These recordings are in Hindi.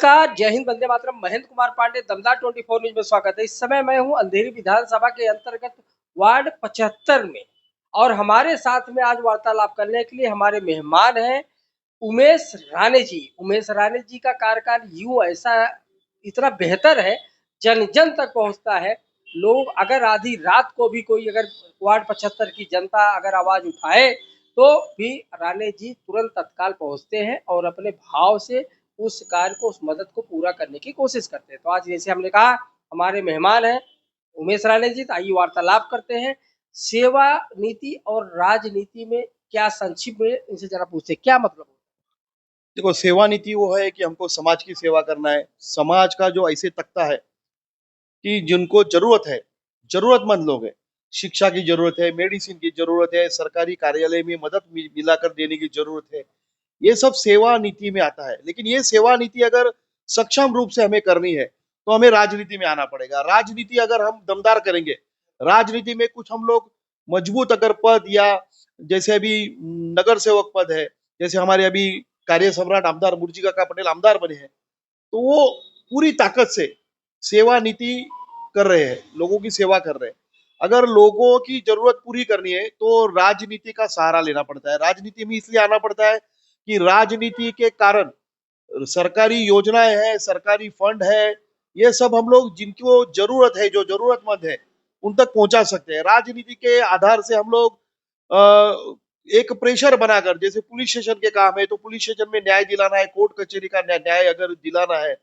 नमस्कार, जय हिंद, वंदे मातरम। महेंद्र कुमार पांडे, दमदार 24 न्यूज में स्वागत है। इस समय मैं हूं अंधेरी विधानसभा के अंतर्गत वार्ड 75 में और हमारे साथ में आज वार्तालाप करने के लिए हमारे मेहमान हैं उमेश राणे जी। उमेश राणे जी का कार्यकाल यूं ऐसा इतना बेहतर है, जन जन तक पहुंचता है। लोग अगर आधी रात को भी कोई अगर वार्ड 75 की जनता अगर आवाज उठाए तो भी राणे जी तुरंत तत्काल पहुंचते हैं और अपने भाव से उस कार्य को, उस मदद को पूरा करने की कोशिश करते हैं। तो आज जैसे हमने कहा हमारे मेहमान हैं उमेश राणे जी, तो आइए वार्तालाप करते हैं। सेवा नीति और राजनीति में क्या संक्षिप्त में इनसे जरा पूछते क्या मतलब होता देखो, सेवा नीति वो है कि हमको समाज की सेवा करना है। समाज का जो ऐसे तकता है कि जिनको जरूरत है, जरूरतमंद लोग हैं, शिक्षा की जरूरत है, मेडिसिन की जरूरत है, सरकारी कार्यालय में मदद मिलाकर देने की जरूरत है, ये सब सेवा नीति में आता है। लेकिन ये सेवा नीति अगर सक्षम रूप से हमें करनी है तो हमें राजनीति में आना पड़ेगा। राजनीति अगर हम दमदार करेंगे, राजनीति में कुछ हम लोग मजबूत अगर पद, या जैसे अभी नगर सेवक पद है, जैसे हमारे अभी कार्य सम्राट आमदार मुर्जी काका पटेल आमदार बने हैं, तो वो पूरी ताकत से सेवा नीति कर रहे हैं, लोगों की सेवा कर रहे हैं। अगर लोगों की जरूरत पूरी करनी है तो राजनीति का सहारा लेना पड़ता है। राजनीति में इसलिए आना पड़ता है कि राजनीति के कारण सरकारी योजनाएं हैं, सरकारी फंड है, ये सब हम लोग जिनको जरूरत है, जो जरूरतमंद है, उन तक पहुंचा सकते हैं। राजनीति के आधार से हम लोग एक प्रेशर बनाकर, जैसे पुलिस स्टेशन के काम है तो पुलिस स्टेशन में न्याय दिलाना है, कोर्ट कचहरी का न्याय अगर दिलाना है,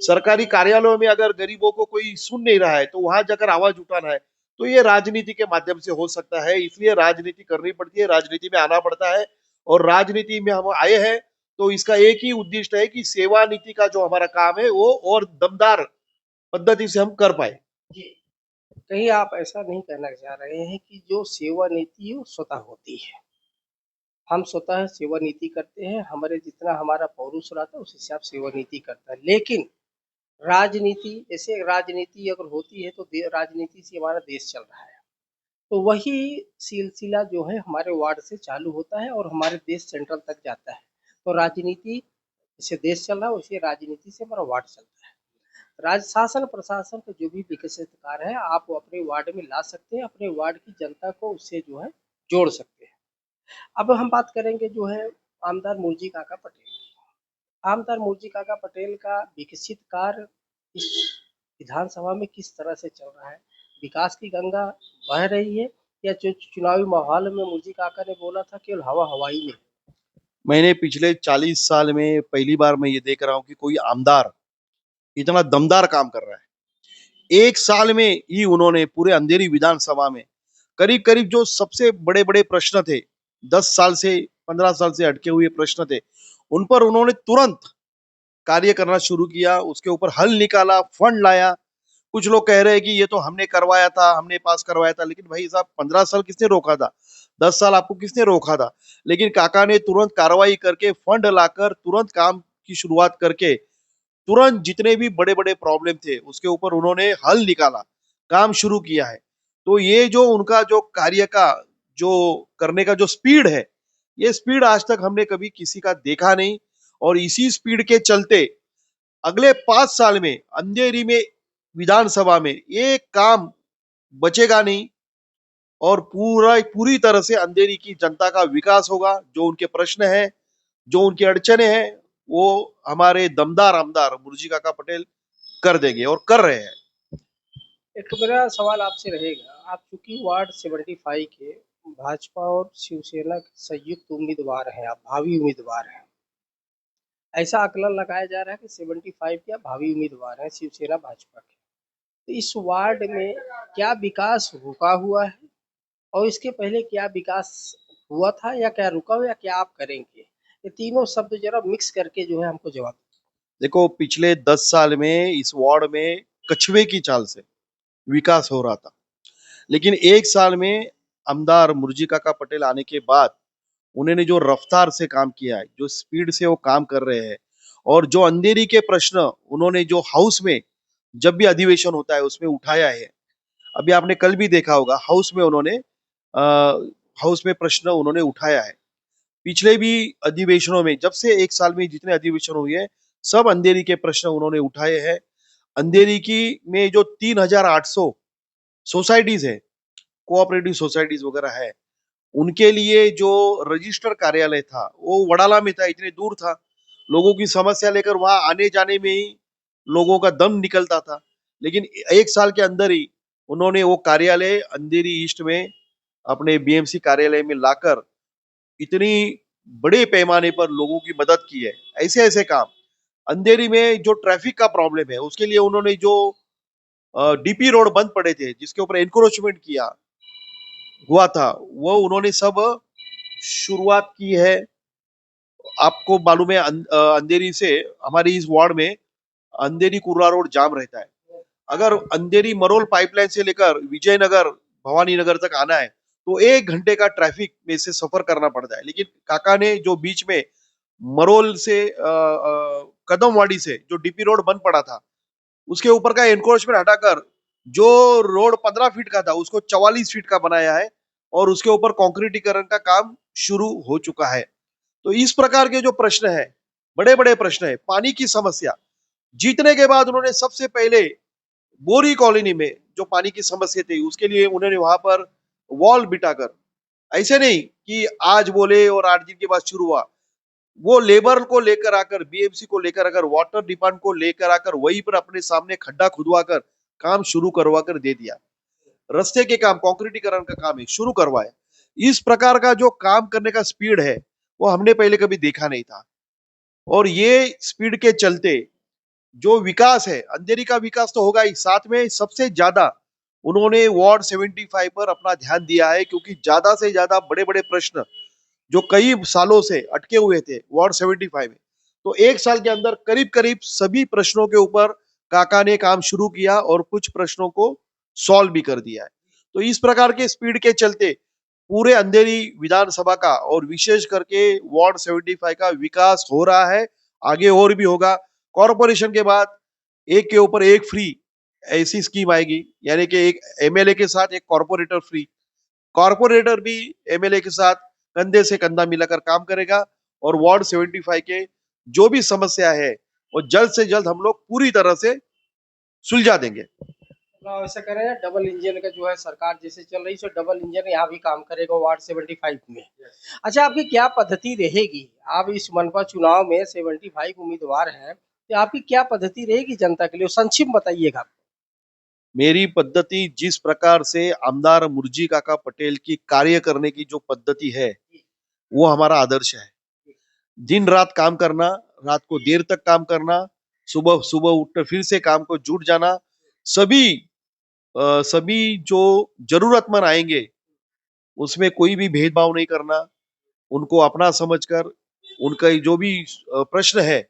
सरकारी कार्यालयों में अगर गरीबों को कोई सुन नहीं रहा है तो वहां जाकर आवाज उठाना है, तो ये राजनीति के माध्यम से हो सकता है। इसलिए राजनीति करनी पड़ती है, राजनीति में आना पड़ता है। और राजनीति में हम आए हैं तो इसका एक ही उद्देश्य है कि सेवा नीति का जो हमारा काम है वो और दमदार पद्धति से हम कर पाए। है? कहीं आप ऐसा नहीं कहना चाह रहे हैं कि जो सेवा नीति है वो स्वतः होती है? हम स्वतः सेवा नीति करते हैं, हमारे जितना हमारा पौरुष रहता है उस हिसाब से सेवा नीति करता है। लेकिन राजनीति, जैसे राजनीति अगर होती है तो राजनीति से हमारा देश चल रहा है, तो वही सिलसिला जो है हमारे वार्ड से चालू होता है और हमारे देश सेंट्रल तक जाता है। तो राजनीति जैसे देश चल रहा है वैसे राजनीति से हमारा वार्ड चलता है। राज शासन प्रशासन का जो भी विकसित कार्य है आप वो अपने वार्ड में ला सकते हैं, अपने वार्ड की जनता को उससे जो है जोड़ सकते हैं। अब हम बात करेंगे जो है आमदार मुर्जी काका पटेल। आमदार मुर्जी काका पटेल का विकसित कार्य इस विधानसभा में किस तरह से चल रहा है? विकास की गंगा बह रही है या जो चुनावी माहौल में मुर्जी काका ने बोला था केवल हवा हवाई में? मैंने पिछले 40 साल में पहली बार मैं ये देख रहा हूँ कि कोई आमदार इतना दमदार काम कर रहा है। एक साल में ही उन्होंने पूरे अंधेरी विधानसभा में करीब करीब जो सबसे बड़े बड़े प्रश्न थे, 10 साल से 15 साल से अटके हुए प्रश्न थे, उन पर उन्होंने तुरंत कार्य करना शुरू किया, उसके ऊपर हल निकाला, फंड लाया। कुछ लोग कह रहे हैं कि ये तो हमने करवाया था, हमने पास करवाया था, लेकिन भाई साहब 15 साल किसने रोका था? 10 साल आपको किसने रोका था? लेकिन काका ने तुरंत कार्रवाई करके, फंड लाकर, तुरंत काम की शुरुआत करके, तुरंत जितने भी बड़े बड़े प्रॉब्लम थे उसके ऊपर उन्होंने हल निकाला, काम शुरू किया है। तो ये जो उनका जो कार्य का जो करने का जो स्पीड है, ये स्पीड आज तक हमने कभी किसी का देखा नहीं। और इसी स्पीड के चलते अगले 5 साल में अंधेरी में विधानसभा में एक काम बचेगा नहीं, और पूरी तरह से अंधेरी की जनता का विकास होगा। जो उनके प्रश्न हैं, जो उनकी अड़चने हैं, वो हमारे दमदार आमदार मुर्जी काका पटेल कर देंगे और कर रहे हैं। एक मेरा सवाल आपसे रहेगा, आप चूंकि वार्ड 75 के भाजपा और शिवसेना के संयुक्त उम्मीदवार हैं, आप भावी उम्मीदवार हैं। ऐसा आकलन लगाया जा रहा है कि 75 के भावी उम्मीदवार हैं शिवसेना भाजपा के। तो इस वार्ड में क्या विकास रुका हुआ है और इसके पहले क्या विकास हुआ था या क्या रुका हुआ या क्या आप करेंगे? ये तीनों शब्द जरा मिक्स करके जो है हमको जवाब देखो, पिछले 10 साल में इस वार्ड में कछुए की चाल से विकास हो रहा था, लेकिन एक साल में आमदार मुर्जी काका पटेल आने के बाद उन्होंने जो रफ्तार से काम किया है, जो स्पीड से वो काम कर रहे हैं, और जो अंधेरी के प्रश्न उन्होंने जो हाउस में जब भी अधिवेशन होता है उसमें उठाया है। अभी आपने कल भी देखा होगा, हाउस में प्रश्न उन्होंने उठाया है। पिछले भी अधिवेशनों में, जब से एक साल में जितने अधिवेशन हुए हैं, सब अंधेरी के प्रश्न उन्होंने उठाए हैं। अंधेरी की में जो 3800 सोसाइटीज है, कोऑपरेटिव सोसाइटीज वगैरह है, उनके लिए जो रजिस्टर कार्यालय था वो वडाला में था, इतने दूर था। लोगों की समस्या लेकर वहां आने जाने में ही लोगों का दम निकलता था। लेकिन 1 साल के अंदर ही उन्होंने वो कार्यालय अंधेरी ईस्ट में अपने बीएमसी कार्यालय में लाकर इतनी बड़े पैमाने पर लोगों की मदद की है। ऐसे ऐसे काम अंधेरी में जो ट्रैफिक का प्रॉब्लम है उसके लिए उन्होंने जो डीपी रोड बंद पड़े थे जिसके ऊपर एनक्रोचमेंट किया हुआ था, वो उन्होंने सब शुरुआत की है। आपको मालूम है अंधेरी से हमारी इस वार्ड में अंधेरी कुर्रा रोड जाम रहता है। अगर अंधेरी मरोल पाइपलाइन से लेकर विजयनगर भवानी नगर तक आना है तो 1 घंटे का ट्रैफिक में से सफर करना पड़ता है। लेकिन काका ने जो बीच में मरोल से कदमवाड़ी से जो डीपी रोड बंद पड़ा था उसके ऊपर का एनक्रोचमेंट हटाकर जो रोड 15 फीट का था उसको 44 फीट का बनाया है और उसके ऊपर कॉन्क्रीटीकरण का काम शुरू हो चुका है। तो इस प्रकार के जो प्रश्न है, बड़े बड़े प्रश्न है, पानी की समस्या जीतने के बाद उन्होंने सबसे पहले बोरी कॉलोनी में जो पानी की समस्या थी उसके लिए उन्होंने वहां पर वॉल बिठाकर, ऐसे नहीं कि आज बोले और 8 दिन के बाद शुरू हुआ, वो लेबर को लेकर आकर बीएमसी को लेकर आकर वाटर डिपार्टमेंट को लेकर आकर वहीं पर अपने सामने खड्डा खुदवा कर काम शुरू करवा कर दे दिया। रास्ते के काम, कंक्रीटीकरण का काम है शुरू करवाया। इस प्रकार का जो काम करने का स्पीड है वो हमने पहले कभी देखा नहीं था। और ये स्पीड के चलते जो विकास है, अंधेरी का विकास तो होगा ही, साथ में सबसे ज्यादा उन्होंने वार्ड 75 पर अपना ध्यान दिया है, क्योंकि ज्यादा से ज्यादा बड़े बड़े प्रश्न जो कई सालों से अटके हुए थे वार्ड 75 में, तो 1 साल के अंदर करीब करीब सभी प्रश्नों के ऊपर काका ने काम शुरू किया और कुछ प्रश्नों को सॉल्व भी कर दिया है। तो इस प्रकार के स्पीड के चलते पूरे अंधेरी विधानसभा का और विशेष करके वार्ड 75 का विकास हो रहा है, आगे और भी होगा। कॉरपोरेशन के बाद एक के ऊपर एक फ्री ऐसी स्कीम आएगी, यानी कि एक एमएलए के साथ एक कॉरपोरेटर फ्री, कॉरपोरेटर भी एमएलए के साथ कंधे से कंधा मिलाकर काम करेगा और वार्ड 75 के जो भी समस्या है वो जल्द से जल्द हम लोग पूरी तरह से सुलझा देंगे। मतलब ऐसा करें ना, डबल इंजन का जो है सरकार जैसे चल रही है, सो डबल इंजन यहाँ भी काम करेगा वार्ड 75 में। अच्छा, आपकी क्या पद्धति रहेगी? आप इस मनपा चुनाव में 75 उम्मीदवार हैं, तो आपकी क्या पद्धति रहेगी जनता के लिए, संक्षिप्त बताइएगा। मेरी पद्धति जिस प्रकार से आमदार मुर्जी काका पटेल की कार्य करने की जो पद्धति है वो हमारा आदर्श है। दिन रात काम करना, रात को देर तक काम करना, सुबह सुबह उठकर फिर से काम को जुट जाना, सभी सभी जो जरूरतमंद आएंगे उसमें कोई भी भेदभाव नहीं करना, उनको अपना समझकर उनका जो भी प्रश्न है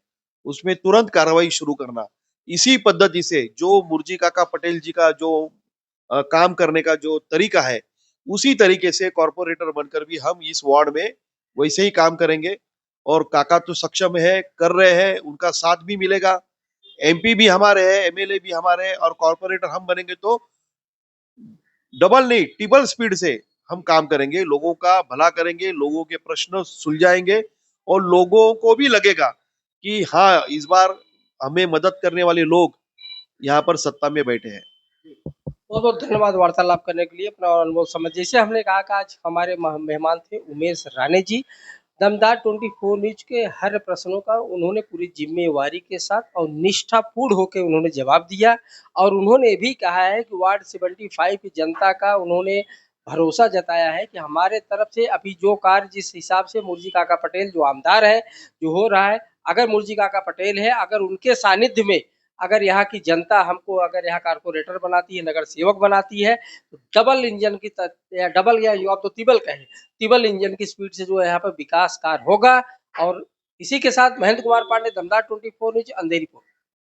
उसमें तुरंत कार्रवाई शुरू करना। इसी पद्धति से जो मुर्जी काका पटेल जी का जो काम करने का जो तरीका है, उसी तरीके से कॉरपोरेटर बनकर भी हम इस वार्ड में वैसे ही काम करेंगे। और काका तो सक्षम है, कर रहे हैं, उनका साथ भी मिलेगा। एमपी भी हमारे हैं, एमएलए भी हमारे हैं, और कॉरपोरेटर हम बनेंगे तो डबल नहीं ट्रिपल स्पीड से हम काम करेंगे, लोगों का भला करेंगे, लोगों के प्रश्न सुलझाएंगे और लोगों को भी लगेगा कि हाँ, इस बार हमें मदद करने वाले लोग यहाँ पर सत्ता में बैठे हैं। बहुत बहुत धन्यवाद वार्तालाप करने के लिए, अपना अनुभव समझ। जैसे हमने कहा कि आज हमारे मेहमान थे उमेश राणे जी। दमदार 24 न्यूज के हर प्रश्नों का उन्होंने पूरी जिम्मेवारी के साथ और निष्ठापूर्ण होकर उन्होंने जवाब दिया। और उन्होंने ये भी कहा है कि वार्ड 75 की जनता का उन्होंने भरोसा जताया है कि हमारे तरफ से अभी जो कार्य जिस हिसाब से मुर्जी काका पटेल जो आमदार है, जो हो रहा है, अगर मुर्जी काका पटेल है, अगर उनके सानिध्य में अगर यहाँ की जनता हमको अगर यहाँ कारपोरेटर बनाती है, नगर सेवक बनाती है, तो डबल इंजन की या डबल या आप तो तिबल कहें, तिबल इंजन की स्पीड से जो है यहाँ पर विकास कार्य होगा। और इसी के साथ महेंद्र कुमार पांडे, दमदार 24 न्यूज, अंधेरी।